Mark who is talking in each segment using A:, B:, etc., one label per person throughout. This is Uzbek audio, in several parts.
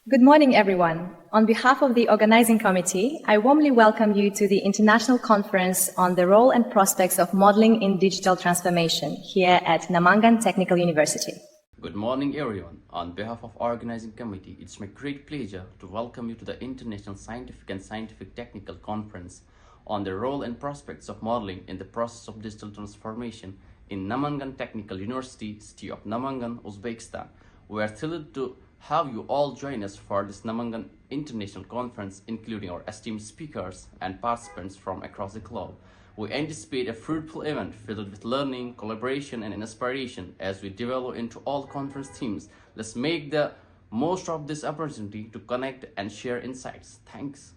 A: Good morning, everyone. On behalf of the organizing committee, I warmly welcome you to the International Conference on the Role and Prospects of Modeling in Digital Transformation here at Namangan Technical University.
B: Good morning, everyone. On behalf of organizing committee, it's my great pleasure to welcome you to the International Scientific and Scientific Technical Conference on the Role and Prospects of Modeling in the Process of Digital Transformation in Namangan Technical University, City of Namangan, Uzbekistan. We are thrilled to have you all join us for this Namangan International Conference, including our esteemed speakers and participants from across the globe. We anticipate a fruitful event filled with learning, collaboration, and inspiration as we develop into all conference themes. Let's make the most of this opportunity to connect and share insights. Thanks.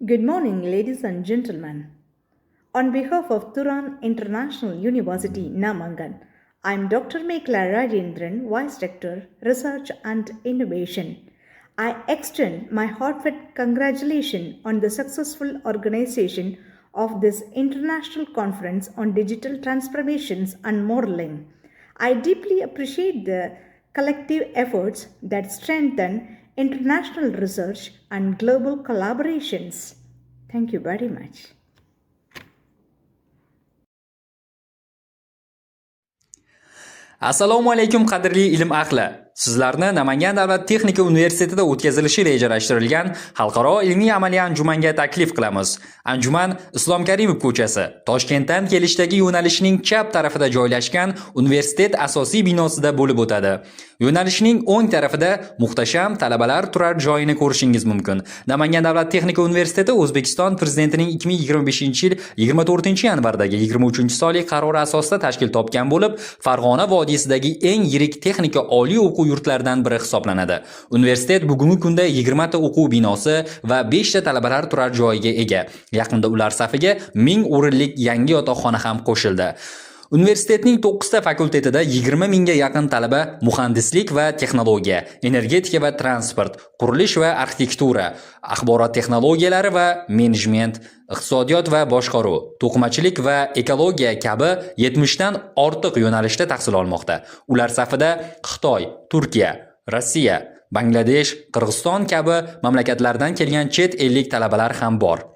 C: Good morning, ladies and gentlemen. On behalf of Turan International University, Namangan, I am Dr. Mekla Rajendran, Vice Rector, Research and Innovation. I extend my heartfelt congratulations on the successful organization of this International Conference on Digital Transformations and Modeling. I deeply appreciate the collective efforts that strengthen international research and global collaborations. Thank you very much.
D: Assalomu alaykum qadrli ilm ahli. Sizlarni Namangan davlat texnika universitetida o'tkazilishi rejalashtirilgan xalqaro ilmiy amaliy anjumanga taklif qilamiz. Anjuman Islom Karimov ko'chasi, Toshkentdan kelishdagi yo'nalishning chap tarafida joylashgan universitet asosiy binosida bo'lib o'tadi. Yo'nalishning o'ng tarafida muhtasham talabalar turar joyini ko'rishingiz mumkin. Namangan davlat texnika universiteti O'zbekiston prezidentining 2025-yil 24-yanvardagi 23-sonli qarori asosida tashkil topgan bo'lib, Farg'ona vodiysidagi eng yirik texnika oliy o'quv yurtlaridan biri hisoblanadi. Universitet bugungi kunda 20 ta o'quv binosi va 5 ta talabalar turar joyiga ega. Yaqinda ular safiga 1000 o'rinlik yangi yotoqxona ham qo'shildi. Universitetning 9 ta fakultetida 20 mingga yaqin talaba muhandislik va texnologiya, energetika va transport, qurilish va arxitektura, axborot texnologiyalari va menejment, iqtisodiyot va boshqaruv, to'qimachilik va ekologiya kabi 70 dan ortiq yo'nalishda tahsil olmoqda. Ular safida Xitoy, Turkiya, Rossiya, Bangladesh, Qirg'iziston kabi mamlakatlardan kelgan chet ellik talabalar ham bor.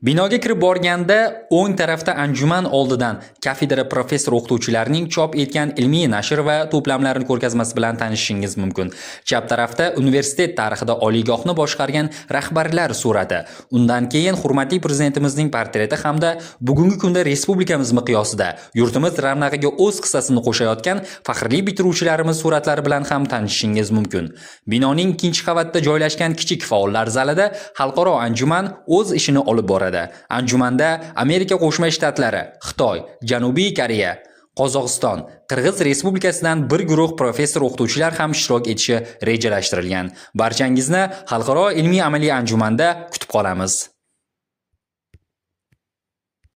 D: Binoga kirib borganda o'ng tarafda anjuman oldidan kafedra professor o'qituvchilarining chop etgan ilmiy nashr va to'plamlarining ko'rgazmasi bilan tanishishingiz mumkin. Chap tarafda universitet tarixida oliygohni boshqargan rahbarlar surati, undan keyin hurmatli prezidentimizning portreti hamda bugungi kunda respublikamiz miqyosida yurtimiz ravnaqiga o'z hissasini qo'shayotgan faxrli bitiruvchilarimiz suratlari bilan ham tanishishingiz mumkin. Binoning ikkinchi qavatda joylashgan kichik faollar zalida xalqaro anjuman o'z ishini olib boradi. Anjumanda Amerika Qo'shma Shtatlari, Xitoy, Janubiy Koreya, Qozog'iston, Qirg'iz Respublikasidan bir guruh professor o'qituvchilar ham ishtirok etishi rejalashtirilgan. Barchangizni xalqaro ilmiy amaliy anjumanda kutib qolamiz.